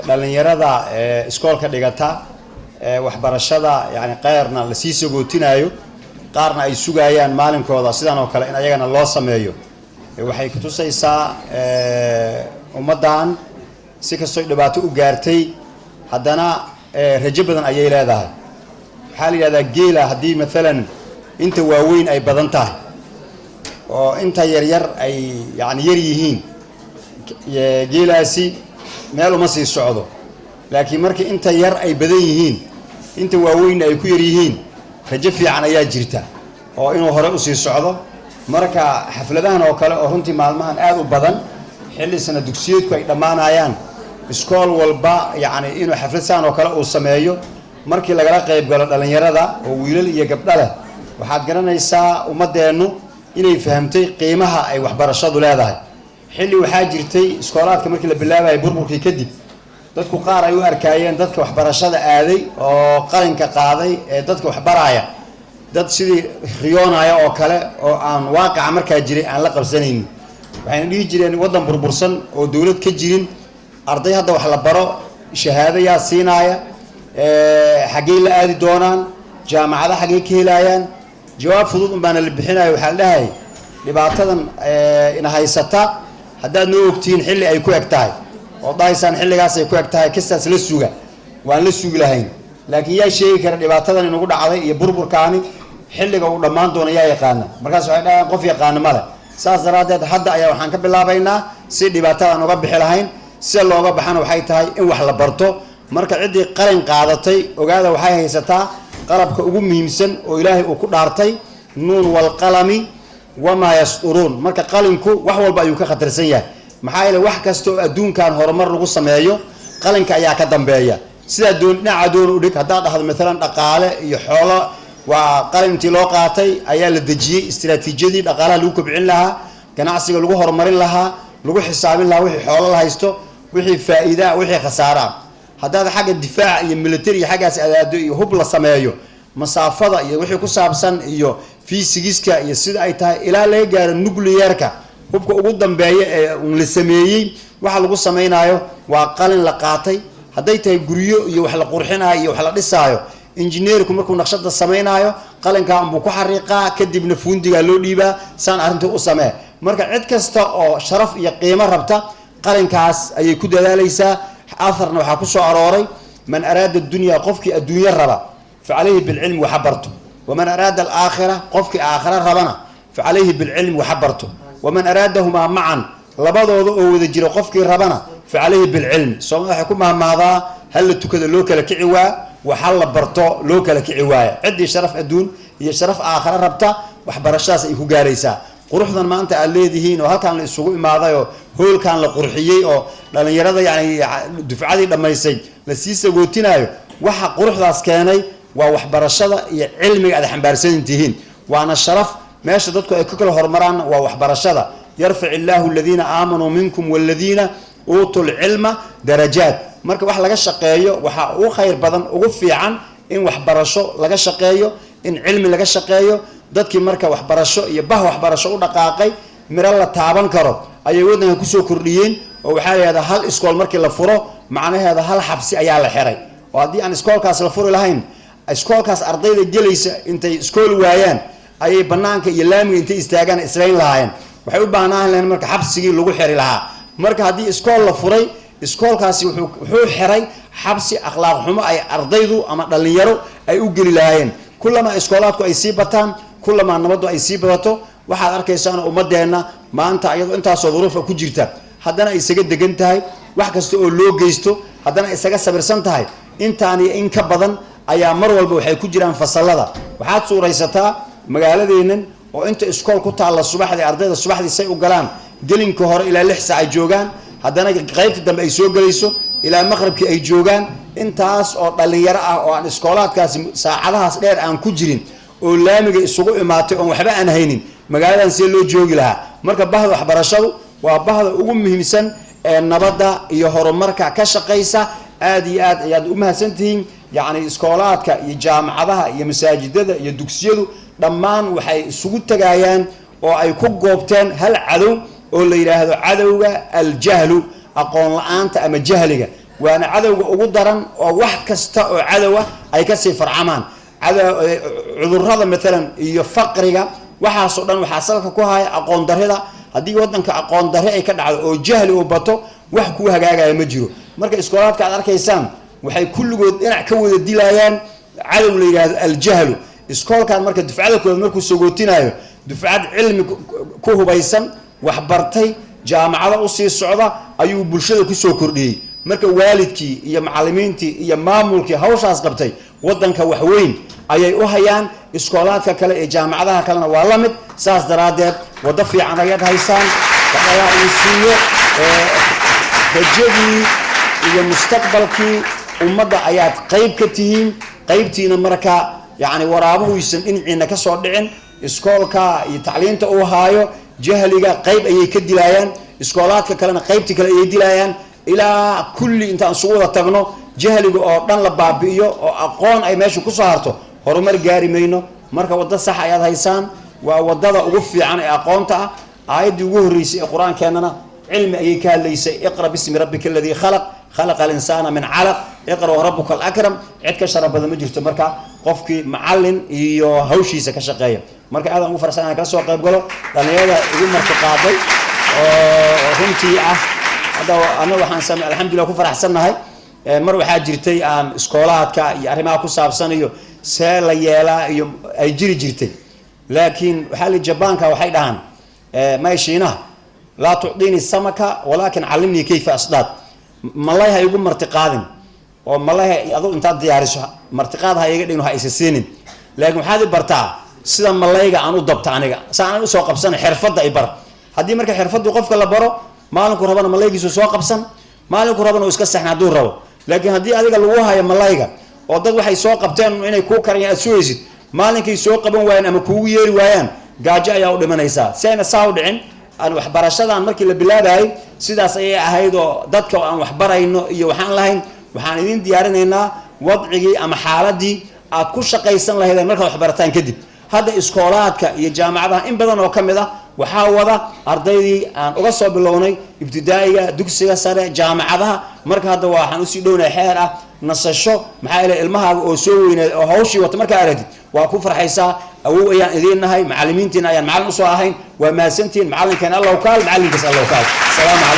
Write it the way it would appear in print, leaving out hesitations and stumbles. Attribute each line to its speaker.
Speaker 1: dhalinyarada iskoolka dhigata waxbarashada yani qayrna la sii sagootinayo qaarna ay sugayaan maalinkooda sidaan oo kale in ayagana loo sameeyo waxay ku tusaysaa ummadan si kastoo dhibaato u gaartay haddana rajo badan ayay leedahay waxa la yiraahdaa geela hadii maalan inta waaweyn ay badan tahay oo inta yar yar ay yani yar yihiin geelaasi meel uma sii socdo laakiin markii inta yar ay badan yihiin inta waaweyn ay ku yar yihiin rajo fiican ayaa jirta oo inuu hore u sii socdo marka xafladahan oo kale oo runtii maalmahan aad u badan xilli sana dugsiyeedku ay dhamaanayaan iskool walba yani inuu xaflad saan oo kale uu sameeyo markii lagala qayb galo dhalinyarada oo wiilal iyo gabdho leh waxaad garanaysaa ummadeenu inay fahamtay qiimaha ay waxbarashadu leedahay xilli waxaa jirtay iskoolaadka markii la bilaabayay burburkii kadib dadku qaar ay u arkaayeen dadka waxbarashada aaday oo qalinka qaaday ee dadka waxbaraya dad sidii riyoonaya oo kale oo aan waaqica markaa jiray aan la qabsanaynin waxayna dhihi jireen waddan burbursan oo dawlad ka jirin arday hadda wax la baro shahaado yaa siinaya xaggee la aadi doonaan jaamacada xaggee ka helayaan jawaab fudud unbaana la bixinayo waxaa la dhahay dhibaatadan ina haysata haddaad noo ogtihiin xilli ay ku eg tahay oo dhahaysaan xilligaas ay ku eg tahay kastaas la suga waan la sugi lahayn laakiin yaa sheegi kara dhibaatadan inagu dhacday iyo burburkaani xilliga uu dhammaan doono yaa yaqaana markaas waxay dhahaan qof yaqaana male saas daraadeed hadda ayaa waxaan ka bilaabaynaa si dhibaatadan uga bixi lahayn sida looga baxana waxay tahay in wax la barto marka ciddii qalin qaadatay ogaada waxay haysataa qalabka ugu muhiimsan oo ilaahay uu ku dhaartay nuun walqalami wamaa yasduruun marka qalinku wax walba ayuu ka khatarsan yahay maxaa yeele wax kasta oo adduunkan horumar lagu sameeyo qalinka ayaa ka dambeeya sidaa dhinaca doon u dhig haddaad dhahdo maalan dhaqaale iyo xoolo waa qalintii loo qaatay ayaa la dejiyey istiraatiijiyadii dhaqaalaha lagu kobcin lahaa ganacsiga lagu horumarin lahaa lagu xisaabin lahaa wixii xoolo la haysto wixii faa'iida wixii khasaara haddaad xagga difaac iyo military xaggaas aadaado iyo hub la sameeyo masaafada iyo wixii ku saabsan iyo fiisigiska iyo sida ay tahay ilaa laga gaaro nuclearka hubka ugu dambeeya ee la sameeyey waxa lagu samaynayo waa qalin la qaatay hadday tahay guryo iyo wax la qurxinayo iyo wax la dhisaayo injineerku markuu naqshada samaynayo qalinka uu ku xariiqaa kadibna fuundiga loo dhiibaa saan arinta u samee marka cid kasta oo sharaf iyo qiimo rabta qalinkaas ayay ku dadaalaysaa afarna waxa ku soo arooray man araada dunya qofkii adduunyo raba فعليه بالعلم وحبرته ومن أراد الآخرة قفك آخرة ربنا فعليه بالعلم وحبرته ومن أرادهما معا لبضوا وذا جرى قفك ربنا فعليه بالعلم سواء حكومها ماذا هل تكذا لوك لك عوا وحل برتو لوك لك عواية عندي شرف أدون هي شرف آخرة ربطة وحبر الشاس إيكو جاريسا قروحنا ما أنت الذين وهل كان السوق ماذا هو كان لقرحية أو لأن يرى يعني دفعاتي لما يسج لسيسة قوتينايو وح قروح ذاس كاني ووحبر الشاس علمي على حنبار سنتهين وأنا الشرف ما شدتكم كل هرمران ووحبر الشاس يرفع الله الذين آمنوا منكم والذين أوتوا العلم درجات marka wax laga shaqeeyo waxa uu khayr badan ugu fiican in wax barasho laga shaqeeyo in cilmi laga shaqeeyo dadkii marka wax barasho iyo bah wax barasho u dhaqaaqay mira la taaban karo ayay wadanka ku soo kordhiyeen oo waxa la yiraahdaa hal iskool markii la furo macnaheedu hal xabsi ayaa la xiray oo hadii aan iskoolkaas la furi lahayn iskoolkaas ardayda gelaysa intay iskool waayaan ayay banaanka iyo laamiga intay istaagaan Israa'iil lahaayeen waxay u baahnaan lahayn marka xabsigii lagu xiri lahaa marka hadii iskool la furay iskoolkaasi wuxuu xiray xabsi akhlaaq xumo ay ardaydu ama dhalinyaro ay u gali lahaayeen kullama iskoolaadku ay sii bataan kullama nabadu ay sii badato waxaad arkaysaa ummadeena maanta ayadoo intaas duruuf ku jirta haddana ay isaga degan tahay wax kasta oo loo geysto haddana isaga sabirsan tahay intaan iyo in ka badan ayaa mar walba waxay ku jiraan fasalada waxaad suuraysataa magaaladeenan oo inta iskool ku taala subaxdii ardayda subaxdii say u galaan gelinka hore ilaa 6 saac ay joogaan haddana qaybta dambe ay soo galayso ilaa maqribkii ay joogaan intaas oo dhalinyaro ah oo aan iskoolaadkaas saacadahaas dheer aan ku jirin oo laamiga isugu imaatay oo waxba aan haynin magaaladan si loo joogi lahaa marka bahda waxbarashadu waa bahda ugu muhiimsan ee nabadda iyo horumarka ka shaqeysa aad iyo aad ayaad u mahadsantihiin yani iskoolaadka iyo jaamacadaha iyo masaajidada iyo dugsiyadu dhammaan waxay isugu tagayaan oo ay ku goobteen hal cadow oo la yiraahdo cadawga aljahlu aqoon la'aanta ama jahliga waana cadowga ugu daran oo wax kasta oo cadowa ay ka sii farcamaan cudurrada مثلا iyo faqriga waxaas oo dhan waxa salka ku haya aqoon darrida haddii wadanka aqoon darre ay ka dhacdo oo jahli uu bato wax ku hagaagaya ma jiro marka iskoolaadka aad arkaysaan waxay kulligood dhinac ka wada dilayaan cadow la yiraahdo al-jahl iskoolkan marka dufcada kooda markuu sogootinayo dufcad cilmi ku hubaysan wax bartay jaamacada u sii socda ayuu bulshada ku soo kordhiyay marka waalidkii iyo macallimiintii iyo maamulkii hawshaas qabtay wadanka wax weyn ayay u hayaan iskoolaadka kale ee jaamacadaha kalena waa la mid saas daraadeed wada fiican ayaad haysaan waxaa uu siiyo rajadii iyo mustaqbalkii ummadda ayaad qayb ka tihiin qaybtiina marka yani waraabuhu isan dhinaciina ka soo dhicin iskoolka iyo tacliinta uu haayo jahliga qayb ayay ka dilayaan iskoolaadka kalena qaybtii kale ayay dilayaan ilaa kulli intaan isugu wada tagno jahliga oo dhan la baabi'iyo oo aqoon ay meesha ku soo harto horumar gaari mayno marka wada sax ayaad haysaan waa wadada ugu fiican ee aqoonta ah aayadii ugu horeysay ee quraankeenana cilmi ayay ka hadlaysay iqra bismi rabbika alladhi خلق الإنسان من علق اقرأ وربك الأكرم عدك شرف بدل مجرد مركا قفكي معلن يو هوشي سكشقية مركا هذا مو فرسان كسو قيب قالوا لأن هذا يقول مرتقاضي وهمتي هذا أنا وحان سامع الحمد لله كفر أحسن هاي مروا حاجرتي عن سكولات كا يعني ما كوساب سنة يو سال يلا يوم أيجري جرتي لكن حال الجبان كا وحيد عن ما يشينه لا تعطيني السمكة ولكن علمني كيف أصطاد ملاها يقول مرتقاضن وملاها أظن أنت ديارسها مرتقاضها يقول إنه هيسسينين لكن هذا برتاع سيدا ملاها عنو ضبط عنيقا سأنا سوق بسنة حرفة إبر هذه مركز حرفة وقف كلا برا ما لكم ربنا ملاها سوق بسنة ما لكم ربنا ويسكس إحنا دور روا لكن هذه الوها يا ملاها وضد واحد سوق بتان إنه كوكر يعني سويزيد ما لك يسوق بين وين أما كوير وين جاجا يا ولد من يسا سين ساود عن أنا وحبرشة عن مركز البلاد هاي سيدا سيء هيدو ضدك وأنا وحبره إنه يوحنا لهين وحنا ديارنا هنا وضعي أما حالتي أكوش قيسن له هذا المركز وحبرتان كذب هذا إسكولات كجامعة إن بدنا وكم ذا وحاوضة أرضي أن أقصى باللوني ابتدائية دكسية سريع جامعة مركز هذا واحد نسيدون حيرة نص الشو محايل المها وسوي هوشي وتمركز أردي وأكون فرحيسا أو يعني إذن هاي معلمين تنا يعني معلم صاحين وما سنتين معلم كان الله وكال معلم بس الله وكال. السلام عليكم.